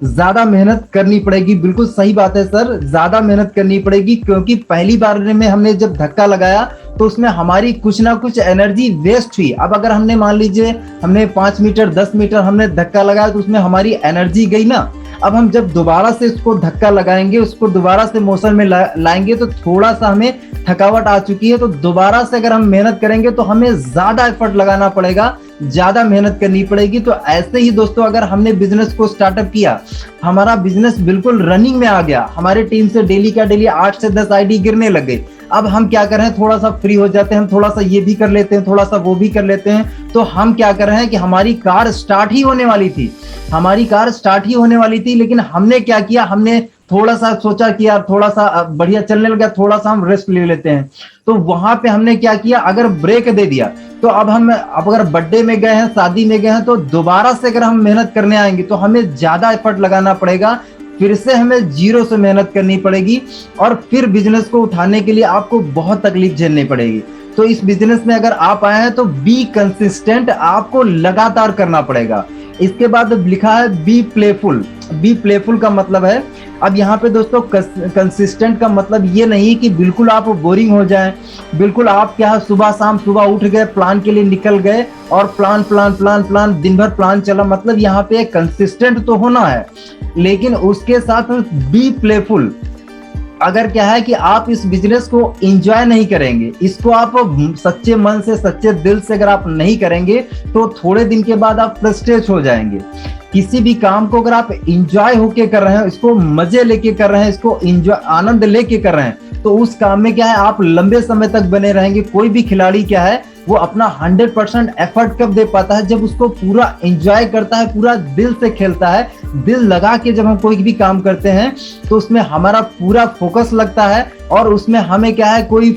S1: ज्यादा मेहनत करनी पड़ेगी। बिल्कुल सही बात है सर, ज्यादा मेहनत करनी पड़ेगी, क्योंकि पहली बार में हमने जब धक्का लगाया तो उसमें हमारी कुछ ना कुछ एनर्जी वेस्ट हुई। अब अगर हमने मान लीजिए हमने 5 मीटर 10 मीटर हमने धक्का लगाया तो उसमें हमारी एनर्जी गई ना। अब हम जब दोबारा से इसको धक्का लगाएंगे, उसको दोबारा से मोशन में लाएंगे तो थोड़ा सा हमें थकावट आ चुकी है, तो दोबारा से अगर हम मेहनत करेंगे तो हमें ज्यादा एफर्ट लगाना पड़ेगा, ज्यादा मेहनत करनी पड़ेगी। तो ऐसे ही दोस्तों अगर हमने बिजनेस को स्टार्टअप किया, हमारा बिजनेस बिल्कुल रनिंग में आ गया, हमारे टीम से डेली का डेली 8 से 10 आईडी गिरने लग गई, अब हम क्या कर रहे हैं थोड़ा सा फ्री हो जाते हैं, हम थोड़ा सा ये भी कर लेते हैं, थोड़ा सा वो भी कर लेते हैं, तो हम क्या कर रहे हैं कि हमारी कार स्टार्ट ही होने वाली थी, हमारी कार स्टार्ट ही होने वाली थी, लेकिन हमने क्या किया, हमने थोड़ा सा सोचा कि यार थोड़ा सा बढ़िया चलने लगा, थोड़ा सा हम रेस्ट ले लेते हैं, तो वहां पे हमने क्या किया, अगर ब्रेक दे दिया तो अब अगर बर्थडे में गए हैं, शादी में गए हैं, तो दोबारा से अगर हम मेहनत करने आएंगे तो हमें ज्यादा एफर्ट लगाना पड़ेगा, फिर से हमें जीरो से मेहनत करनी पड़ेगी, और फिर बिजनेस को उठाने के लिए आपको बहुत तकलीफ झेलनी पड़ेगी। तो इस बिजनेस में अगर आप आए हैं तो बी कंसिस्टेंट, आपको लगातार करना पड़ेगा। इसके बाद लिखा है बी प्लेफुल। बी प्लेफुल का मतलब है, अब यहाँ पे दोस्तों कंसिस्टेंट का मतलब ये नहीं कि बिल्कुल आप बोरिंग हो जाएं, बिल्कुल आप क्या सुबह शाम सुबह उठ गए, प्लान के लिए निकल गए और प्लान प्लान प्लान प्लान दिन भर प्लान चला, मतलब यहाँ पे कंसिस्टेंट तो होना है, लेकिन उसके साथ बी प्लेफुल। अगर क्या है कि आप इस बिजनेस को एंजॉय नहीं करेंगे, इसको आप सच्चे मन से सच्चे दिल से अगर आप नहीं करेंगे तो थोड़े दिन के बाद आप फ्रस्ट्रेट हो जाएंगे। किसी भी काम को अगर आप एंजॉय होके कर रहे हैं, इसको मजे लेके कर रहे हैं, इसको एंजॉय आनंद लेके कर रहे हैं, तो उस काम में क्या है आप लंबे समय तक बने रहेंगे। कोई भी खिलाड़ी क्या है वो अपना 100% एफर्ट कब दे पाता है, जब उसको पूरा एंजॉय करता है, पूरा दिल से खेलता है, दिल लगा के जब हम कोई भी काम करते हैं तो उसमें हमारा पूरा फोकस लगता है, और उसमें हमें क्या है कोई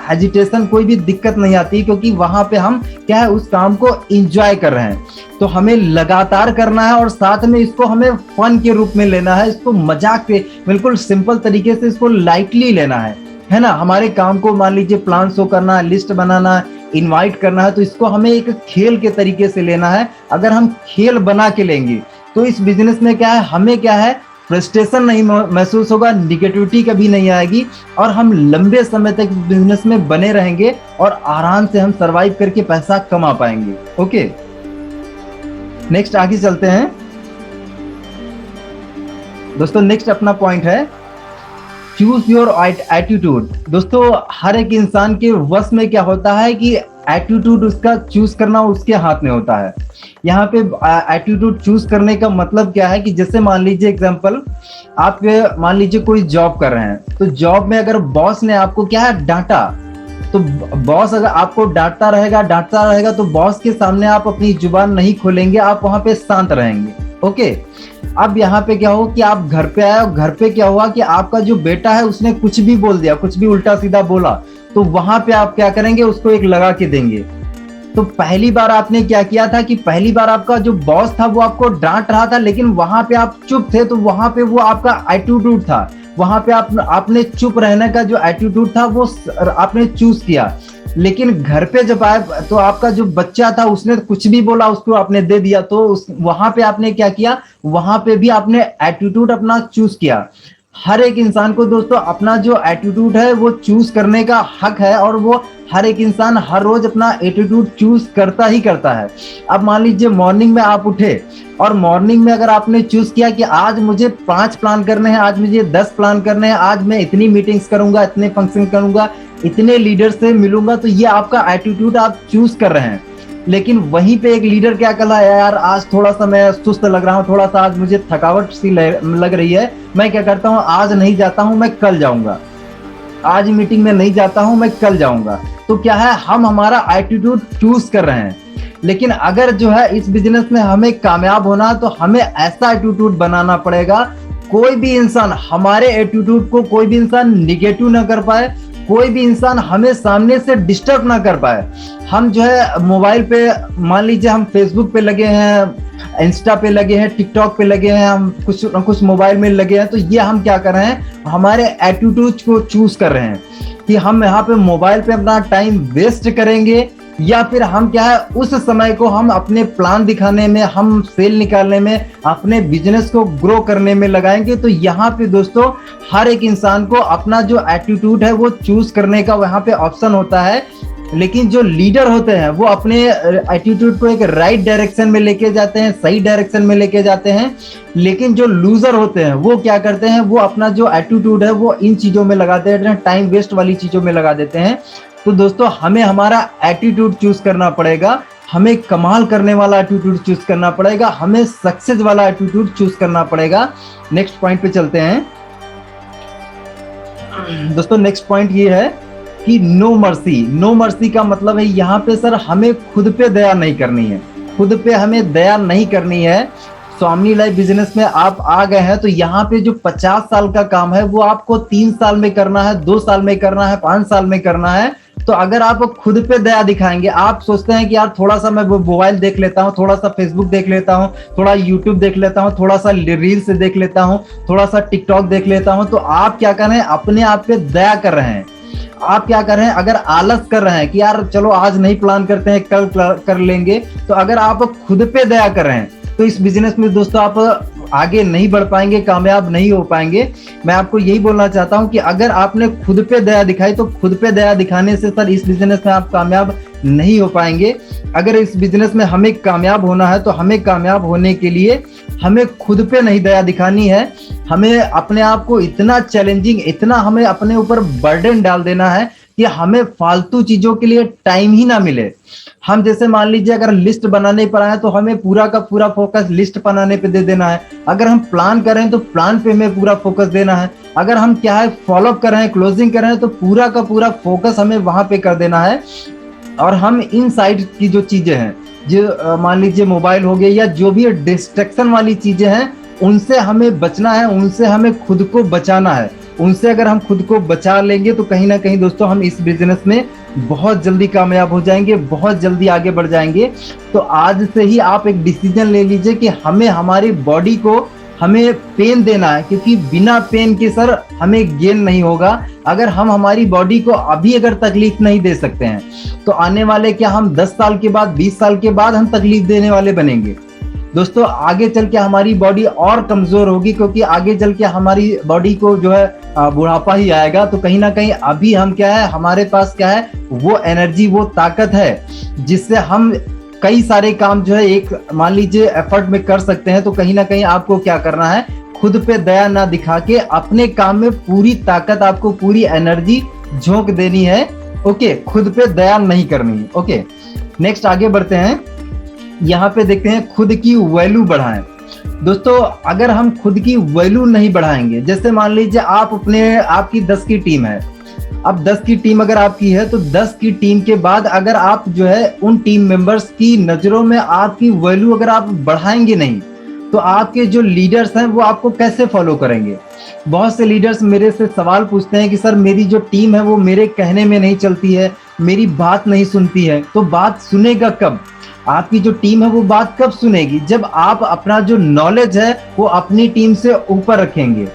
S1: हेजिटेशन कोई भी दिक्कत नहीं आती, क्योंकि वहां पे हम क्या है उस काम को एंजॉय कर रहे हैं। तो हमें लगातार करना है और साथ में इसको हमें फन के रूप में लेना है, इसको मजाक के बिल्कुल सिंपल तरीके से इसको लाइटली लेना है ना। हमारे काम को मान लीजिए प्लान शो करना है, लिस्ट बनाना है, इनवाइट करना है, तो इसको हमें एक खेल के तरीके से लेना है। अगर हम खेल बना के लेंगे तो इस बिजनेस में क्या है हमें क्या है फ्रस्ट्रेशन नहीं महसूस होगा, निगेटिविटी कभी नहीं आएगी, और हम लंबे समय तक बिजनेस में बने रहेंगे और आराम से हम सरवाइव करके पैसा कमा पाएंगे। ओके, नेक्स्ट आगे चलते हैं दोस्तों। नेक्स्ट अपना पॉइंट है चूज योर एटीट्यूड। दोस्तों हर एक इंसान के वश में क्या होता है कि एटीट्यूड उसका चूज करना उसके हाथ में होता है। यहाँ पे एटीट्यूड चूज करने का मतलब क्या है कि जैसे मान लीजिए एग्जांपल, आप मान लीजिए कोई जॉब कर रहे हैं, तो जॉब में अगर बॉस ने आपको क्या है डांटा, तो बॉस अगर आपको डांटता रहेगा तो बॉस के सामने आप अपनी जुबान नहीं खोलेंगे, आप वहां पे शांत रहेंगे। ओके, अब यहाँ पे क्या हो कि आप घर पे आए और घर पे क्या हुआ कि आपका जो बेटा है उसने कुछ भी बोल दिया, कुछ भी उल्टा सीधा बोला, तो वहां पे आप क्या करेंगे उसको एक लगा के देंगे। तो पहली बार आपने क्या किया था कि पहली बार आपका जो बॉस था वो आपको डांट रहा था, लेकिन वहां पे आप चुप थे, तो वहां पे वो आपका एटीट्यूड था, वहां पे आपने चुप रहने का जो एटीट्यूड था वो आपने चूज किया। लेकिन घर पे जब आए तो आपका जो बच्चा था उसने कुछ भी बोला उसको आपने दे दिया, तो वहां पे आपने क्या किया, वहां पे भी आपने एटीट्यूड अपना चूज किया। हर एक इंसान को दोस्तों अपना जो एटीट्यूड है वो चूज करने का हक है, और वो हर एक इंसान हर रोज अपना एटीट्यूड चूज करता ही करता है। अब मान लीजिए मॉर्निंग में आप उठे, और मॉर्निंग में अगर आपने चूज किया कि आज मुझे 5 प्लान करने हैं, आज मुझे 10 प्लान करने हैं, आज मैं इतनी मीटिंग्स करूंगा, इतने फंक्शन करूंगा, इतने लीडर से मिलूंगा, तो ये आपका एटीट्यूड आप चूज कर रहे हैं। लेकिन वहीं पे एक लीडर क्या कहला, यार आज थोड़ा सा मैं सुस्त लग रहा हूँ, थोड़ा सा आज मुझे थकावट सी लग रही है, मैं क्या करता हूँ, आज नहीं जाता हूँ, मैं कल जाऊंगा, आज मीटिंग में नहीं जाता हूं, मैं कल जाऊंगा। तो क्या है, हम हमारा एटीट्यूड चूज कर रहे हैं। लेकिन अगर जो है इस बिजनेस में हमें कामयाब होना, तो हमें ऐसा एटीट्यूड बनाना पड़ेगा, कोई भी इंसान हमारे एटीट्यूड को, कोई भी इंसान निगेटिव ना कर पाए, कोई भी इंसान हमें सामने से डिस्टर्ब ना कर पाए। हम जो है मोबाइल पे, मान लीजिए हम फेसबुक पे लगे हैं, इंस्टा पे लगे हैं, टिकटॉक पे लगे हैं, हम कुछ मोबाइल में लगे हैं, तो ये हम क्या कर रहे हैं, हमारे एटीट्यूड को चूज कर रहे हैं कि हम यहाँ पे मोबाइल पे अपना टाइम वेस्ट करेंगे, या फिर हम क्या है उस समय को हम अपने प्लान दिखाने में, हम सेल निकालने में, अपने बिजनेस को ग्रो करने में लगाएंगे। तो यहाँ पे दोस्तों हर एक इंसान को अपना जो एटीट्यूड है वो चूज करने का वहाँ पे ऑप्शन होता है। लेकिन जो लीडर होते हैं वो अपने एटीट्यूड को एक राइट डायरेक्शन में लेके जाते हैं, सही डायरेक्शन में लेके जाते हैं। लेकिन जो लूजर होते हैं वो क्या करते हैं, वो अपना जो एटीट्यूड है वो इन चीजों में लगा देते हैं, टाइम वेस्ट वाली चीजों में लगा देते हैं। तो दोस्तों हमें हमारा एटीट्यूड चूज करना पड़ेगा, हमें कमाल करने वाला एटीट्यूड चूज करना पड़ेगा, हमें सक्सेस वाला एटीट्यूड चूज करना पड़ेगा। नेक्स्ट पॉइंट पे चलते हैं दोस्तों। नेक्स्ट पॉइंट ये है कि नो मर्सी। नो मर्सी का मतलब है यहाँ पे सर हमें खुद पे दया नहीं करनी है, खुद पे हमें दया नहीं करनी है। स्वामी लाइफ बिजनेस में आप आ गए हैं, तो यहाँ पे जो 50 साल का काम है वो आपको 3 साल में करना है, 2 साल में करना है, 5 साल में करना है। तो अगर आप खुद पे दया दिखाएंगे, आप सोचते हैं कि यार थोड़ा सा मैं मोबाइल देख लेता हूँ, थोड़ा सा फेसबुक देख लेता हूँ, थोड़ा यूट्यूब देख लेता हूँ, थोड़ा सा रील्स देख लेता हूँ, थोड़ा सा टिकटॉक देख लेता हूँ, तो आप क्या कर रहे हैं, अपने आप पे दया कर रहे हैं। आप क्या कर रहे हैं, अगर आलस कर रहे हैं कि यार चलो आज नहीं प्लान करते हैं, कल कर लेंगे, तो अगर आप खुद पे दया कर रहे हैं तो इस बिजनेस में दोस्तों आप आगे नहीं बढ़ पाएंगे, कामयाब नहीं हो पाएंगे। मैं आपको यही बोलना चाहता हूं कि अगर आपने खुद पे दया दिखाई, तो खुद पे दया दिखाने से सर इस बिजनेस में आप कामयाब नहीं हो पाएंगे। अगर इस बिजनेस में हमें कामयाब होना है, तो हमें कामयाब होने के लिए हमें खुद पे नहीं दया दिखानी है, हमें अपने आप को इतना चैलेंजिंग, इतना हमें अपने ऊपर बर्डन डाल देना है कि हमें फालतू चीजों के लिए टाइम ही ना मिले। हम जैसे मान लीजिए अगर लिस्ट बनाने पर आए, तो हमें पूरा का पूरा फोकस लिस्ट बनाने पे दे देना है। अगर हम प्लान कर रहे हैं तो प्लान पे हमें पूरा फोकस देना है। अगर हम क्या है फॉलोअप कर रहे हैं, क्लोजिंग कर रहे हैं, तो पूरा का पूरा फोकस हमें वहां पे कर देना है। और हम इन साइड की जो चीजें हैं, जो मान लीजिए मोबाइल हो गया या जो भी डिस्ट्रैक्शन वाली चीजें हैं, उनसे हमें बचना है, उनसे हमें खुद को बचाना है। उनसे अगर हम खुद को बचा लेंगे, तो कहीं ना कहीं दोस्तों हम इस बिजनेस में बहुत जल्दी कामयाब हो जाएंगे, बहुत जल्दी आगे बढ़ जाएंगे। तो आज से ही आप एक डिसीजन ले लीजिए कि हमें हमारी बॉडी को हमें पेन देना है, क्योंकि बिना पेन के सर हमें गेन नहीं होगा। अगर हम हमारी बॉडी को अभी अगर तकलीफ नहीं दे सकते हैं, तो आने वाले क्या हम 10 साल के बाद, 20 साल के बाद हम तकलीफ देने वाले बनेंगे। दोस्तों आगे चल के हमारी बॉडी और कमजोर होगी, क्योंकि आगे चल के हमारी बॉडी को जो है बुढ़ापा ही आएगा। तो कहीं ना कहीं अभी हम क्या है, हमारे पास क्या है, वो एनर्जी, वो ताकत है जिससे हम कई सारे काम जो है एक मान लीजिए एफर्ट में कर सकते हैं। तो कहीं ना कहीं आपको क्या करना है, खुद पे दया ना दिखा के अपने काम में पूरी ताकत, आपको पूरी एनर्जी झोंक देनी है। ओके, खुद पे दया नहीं करनी है। ओके, नेक्स्ट आगे बढ़ते हैं। यहाँ पे देखते हैं खुद की वैल्यू बढ़ाएं। दोस्तों अगर हम खुद की वैल्यू नहीं बढ़ाएंगे, जैसे मान लीजिए आपकी 10 की टीम है, अब 10 की टीम अगर आपकी है, तो 10 की टीम के बाद अगर आप जो है उन टीम मेंबर्स की नजरों में आपकी वैल्यू अगर आप बढ़ाएंगे नहीं, तो आपके जो लीडर्स हैं वो आपको कैसे फॉलो करेंगे। बहुत से लीडर्स मेरे से सवाल पूछते हैं कि सर मेरी जो टीम है वो मेरे कहने में नहीं चलती है, मेरी बात नहीं सुनती है। तो बात सुनेगा कब, आपकी जो टीम है वो बात कब सुनेगी, जब आप अपना जो नॉलेज है वो अपनी टीम से ऊपर रखेंगे,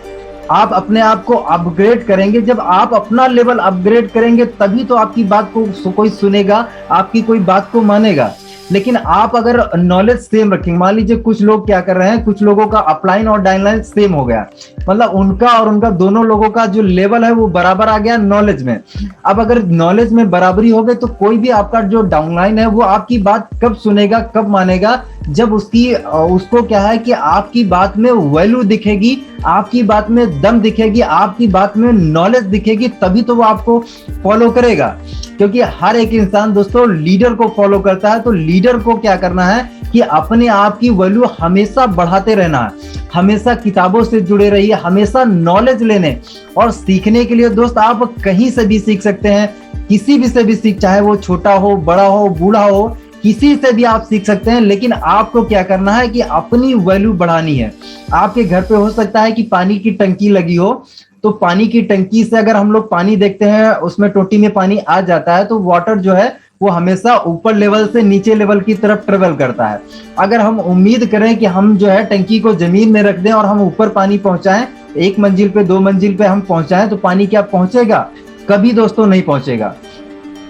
S1: आप अपने आप को अपग्रेड करेंगे। जब आप अपना लेवल अपग्रेड करेंगे, तभी तो आपकी बात को कोई सुनेगा, आपकी कोई बात को मानेगा। लेकिन आप अगर नॉलेज सेम रखेंगे, मान लीजिए कुछ लोग क्या कर रहे हैं, कुछ लोगों का अपलाइन और डाउनलाइन सेम हो गया, मतलब उनका दोनों लोगों का जो लेवल है वो बराबर आ गया नॉलेज में। अब अगर नॉलेज में बराबरी हो गई तो कोई भी आपका जो डाउनलाइन है वो आपकी बात कब सुनेगा, कब मानेगा, जब उसको क्या है कि आपकी बात में वैल्यू दिखेगी, आपकी बात में दम दिखेगी, आपकी बात में नॉलेज दिखेगी, तभी तो वो आपको फॉलो करेगा। क्योंकि हर एक इंसान दोस्तों लीडर को फॉलो करता है, तो लीडर को क्या करना है कि अपने आप की वैल्यू हमेशा बढ़ाते रहना है, हमेशा किताबों से जुड़े रहिए, हमेशा नॉलेज लेने और सीखने के लिए दोस्त आप कहीं से भी सीख सकते हैं, किसी भी से भी सीख, चाहे वो छोटा हो, बड़ा हो, बूढ़ा हो, किसी से भी आप सीख सकते हैं। लेकिन आपको क्या करना है कि अपनी वैल्यू बढ़ानी है। आपके घर पे हो सकता है कि पानी की टंकी लगी हो, तो पानी की टंकी से अगर हम लोग पानी देखते हैं, उसमें टोटी में पानी आ जाता है, तो वाटर जो है वो हमेशा ऊपर लेवल से नीचे लेवल की तरफ ट्रेवल करता है। अगर हम उम्मीद करें कि हम जो है टंकी को जमीन में रख दें और हम ऊपर पानी पहुंचाएं, 1 मंजिल पे 2 मंजिल पे हम पहुंचाएं, तो पानी क्या पहुंचेगा? कभी दोस्तों नहीं पहुंचेगा।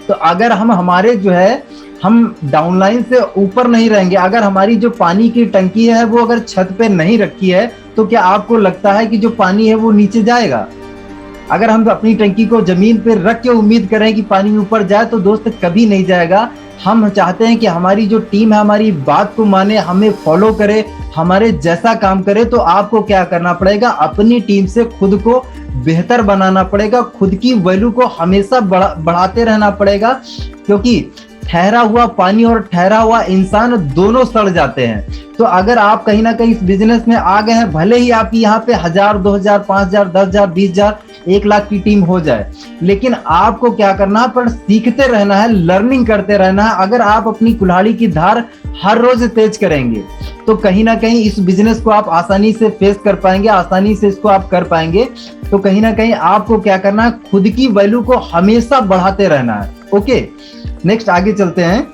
S1: तो अगर हम हमारे जो है हम डाउनलाइन से ऊपर नहीं रहेंगे, अगर हमारी जो पानी की टंकी है वो अगर छत पे नहीं रखी है, तो क्या आपको लगता है कि जो पानी है वो नीचे जाएगा? अगर हम अपनी टंकी को जमीन पे रख के उम्मीद करें कि पानी ऊपर जाए, तो दोस्त कभी नहीं जाएगा। हम चाहते हैं कि हमारी जो टीम है हमारी बात को माने, हमें फॉलो करे, हमारे जैसा काम करे। तो आपको क्या करना पड़ेगा? अपनी टीम से खुद को बेहतर बनाना पड़ेगा, खुद की वैल्यू को हमेशा बढ़ाते रहना पड़ेगा। क्योंकि ठहरा हुआ पानी और ठहरा हुआ इंसान दोनों सड़ जाते हैं। तो अगर आप कहीं ना कहीं इस बिजनेस में आ गए हैं, भले ही आपकी यहाँ पे 1000, 2000, 5000, 10000, 20000, 1 लाख की टीम हो जाए, लेकिन आपको क्या करना है? पर सीखते रहना है, लर्निंग करते रहना है। अगर आप अपनी कुल्हाड़ी की धार हर रोज तेज करेंगे, तो कहीं ना कहीं इस बिजनेस को आप आसानी से फेस कर पाएंगे, आसानी से इसको आप कर पाएंगे। तो कहीं ना कहीं आपको क्या करना है? खुद की वैल्यू को हमेशा बढ़ाते रहना है। ओके, नेक्स्ट आगे चलते हैं।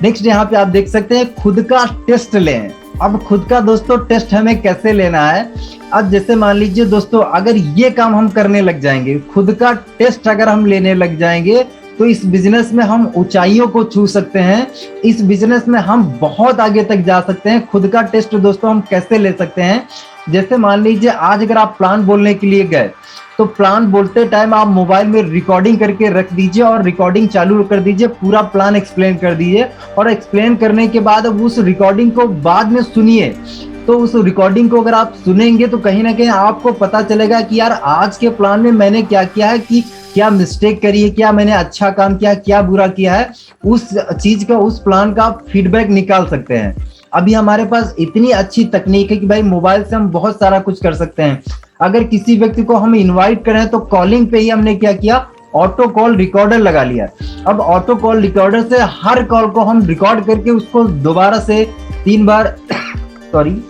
S1: नेक्स्ट यहाँ पे आप देख सकते हैं खुद का टेस्ट लें। अब खुद का दोस्तों टेस्ट हमें कैसे लेना है? अब जैसे मान लीजिए दोस्तों, अगर ये काम हम करने लग जाएंगे, खुद का टेस्ट अगर हम लेने लग जाएंगे, तो इस बिजनेस में हम ऊंचाइयों को छू सकते हैं, इस बिजनेस में हम बहुत आगे तक जा सकते हैं। खुद का टेस्ट दोस्तों हम कैसे ले सकते हैं? जैसे मान लीजिए आज अगर आप प्लान बोलने के लिए गए, तो प्लान बोलते टाइम आप मोबाइल में रिकॉर्डिंग करके रख दीजिए और रिकॉर्डिंग चालू कर दीजिए, पूरा प्लान एक्सप्लेन कर दीजिए। और एक्सप्लेन करने के बाद अब उस रिकॉर्डिंग को बाद में सुनिए। तो उस रिकॉर्डिंग को अगर आप सुनेंगे तो कहीं ना कहीं आपको पता चलेगा कि यार आज के प्लान में मैंने क्या किया है, कि क्या मिस्टेक करी है, क्या मैंने अच्छा काम किया, क्या बुरा किया है। उस चीज का, उस प्लान का आप फीडबैक निकाल सकते हैं। अभी हमारे पास इतनी अच्छी तकनीक है कि भाई मोबाइल से हम बहुत सारा कुछ कर सकते हैं। अगर किसी व्यक्ति को हम इनवाइट करें तो कॉलिंग पे ही हमने क्या किया? ऑटो कॉल रिकॉर्डर लगा लिया। अब ऑटो कॉल रिकॉर्डर से हर कॉल को हम रिकॉर्ड करके उसको दोबारा से 3 बार सॉरी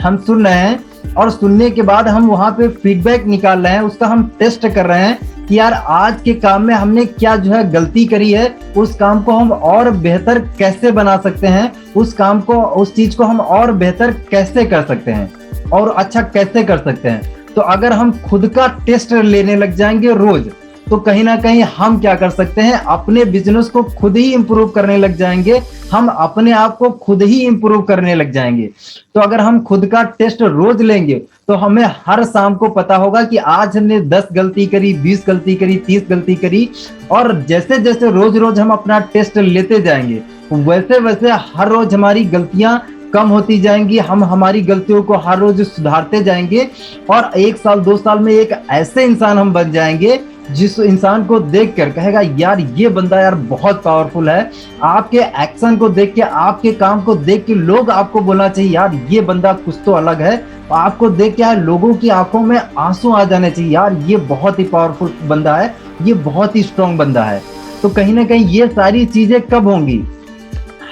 S1: हम सुन रहे हैं, और सुनने के बाद हम वहां पे फीडबैक निकाल रहे हैं, उसका हम टेस्ट कर रहे हैं कि यार आज के काम में हमने क्या जो है गलती करी है, उस काम को हम और बेहतर कैसे बना सकते हैं, उस काम को, उस चीज को हम और बेहतर कैसे कर सकते हैं और अच्छा कैसे कर सकते हैं। तो अगर हम खुद का टेस्ट लेने लग जाएंगे रोज, तो कहीं ना कहीं हम क्या कर सकते हैं? अपने बिजनेस को खुद ही इंप्रूव करने लग जाएंगे, हम अपने आप को खुद ही इंप्रूव करने लग जाएंगे। तो अगर हम खुद का टेस्ट रोज लेंगे, तो हमें हर शाम को पता होगा कि आज हमने 10 गलती करी, 20 गलती करी, 30 गलती करी। और जैसे जैसे रोज रोज हम अपना टेस्ट लेते जाएंगे, वैसे वैसे हर रोज हमारी गलतियां कम होती जाएंगी, हम हमारी गलतियों को हर रोज सुधारते जाएंगे। और 1 साल 2 साल में एक ऐसे इंसान हम बन जाएंगे जिस इंसान को देखकर कहेगा यार ये बंदा यार बहुत पावरफुल है। आपके एक्शन को देख के, आपके काम को देख के लोग आपको बोलना चाहिए यार ये बंदा कुछ तो अलग है। आपको देख के लोगों की आंखों में आंसू आ जाने चाहिए, यार ये बहुत ही पावरफुल बंदा है, ये बहुत ही स्ट्रॉन्ग बंदा है। तो कहीं ना कहीं ये सारी चीजें कब होंगी?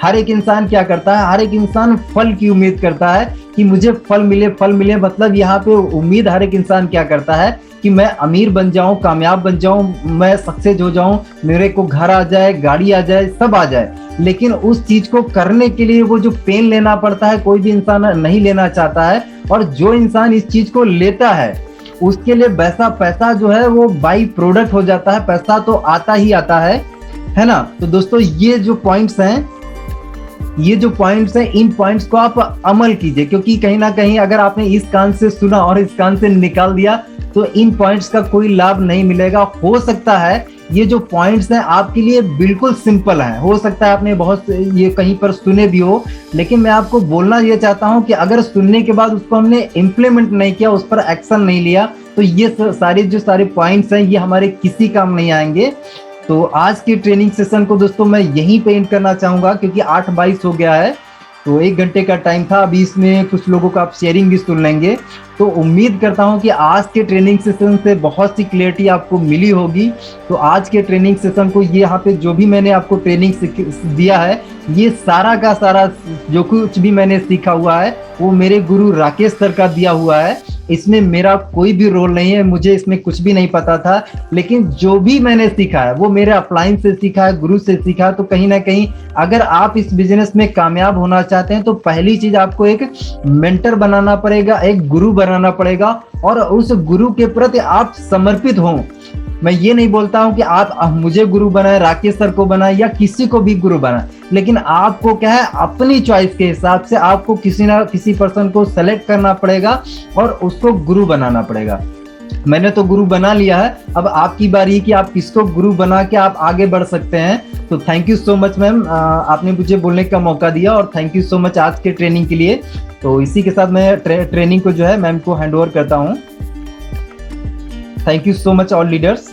S1: हर एक इंसान क्या करता है? हर एक इंसान फल की उम्मीद करता है कि मुझे फल मिले, फल मिले। मतलब यहाँ पे उम्मीद हर एक इंसान क्या करता है कि मैं अमीर बन जाऊं, कामयाब बन जाऊं, मैं सक्सेस हो जाऊं, मेरे को घर आ जाए, गाड़ी आ जाए, सब आ जाए। लेकिन उस चीज को करने के लिए वो जो पेन लेना पड़ता है, कोई भी इंसान नहीं लेना चाहता है। और जो इंसान इस चीज को लेता है, उसके लिए वैसा पैसा जो है वो बाई प्रोडक्ट हो जाता है, पैसा तो आता ही आता है। है ना। तो दोस्तों ये जो पॉइंट्स हैं, इन पॉइंट्स को आप अमल कीजिए, क्योंकि कहीं ना कहीं अगर आपने इस कान से सुना और इस कान से निकाल दिया तो इन पॉइंट्स का कोई लाभ नहीं मिलेगा। हो सकता है ये जो पॉइंट्स हैं आपके लिए बिल्कुल सिंपल हैं, हो सकता है आपने बहुत ये कहीं पर सुने भी हो, लेकिन मैं आपको बोलना ये चाहता हूं कि अगर सुनने के बाद उसको हमने इम्प्लीमेंट नहीं किया, उस पर एक्शन नहीं लिया, तो ये सारे पॉइंट्स हैं ये हमारे किसी काम नहीं आएंगे। तो आज की ट्रेनिंग सेशन को दोस्तों मैं यहीं पे एंड करना चाहूंगा, क्योंकि 8:22 हो गया है, तो 1 घंटे का टाइम था। अभी इसमें कुछ लोगों का आप शेयरिंग भी सुन लेंगे। तो उम्मीद करता हूं कि आज के ट्रेनिंग सेशन से बहुत सी क्लियरिटी आपको मिली होगी। तो आज के ट्रेनिंग सेशन को ये यहाँ पे जो भी मैंने आपको ट्रेनिंग दिया है, ये सारा का सारा जो कुछ भी मैंने सीखा हुआ है वो मेरे गुरु राकेश सर का दिया हुआ है। इसमें मेरा कोई भी रोल नहीं है, मुझे इसमें कुछ भी नहीं पता था, लेकिन जो भी मैंने सीखा है वो मेरे अपलाइन से सीखा है, गुरु से सीखा। तो कहीं ना कहीं अगर आप इस बिजनेस में कामयाब होना चाहते हैं तो पहली चीज आपको एक मेंटर बनाना पड़ेगा, एक गुरु बनाना पड़ेगा, और उस गुरु के प्रति आप समर्पित हों। मैं ये नहीं बोलता हूं कि आप मुझे गुरु बनाए, राकेश सर को बनाए या किसी को भी गुरु बनाए, लेकिन आपको क्या है अपनी चॉइस के हिसाब से आपको किसी ना किसी पर्सन को सेलेक्ट करना पड़ेगा और उसको गुरु बनाना पड़ेगा। मैंने तो गुरु बना लिया है, अब आपकी बारी कि आप किसको गुरु बना के आप आगे बढ़ सकते हैं। तो thank you so much ma'am, आपने मुझे बोलने का मौका दिया, और थैंक यू सो मच आज के ट्रेनिंग के लिए। तो इसी के साथ मैं ट्रेनिंग को जो है मैम को हैंड ओवर करता हूँ। Thank you so much all leaders.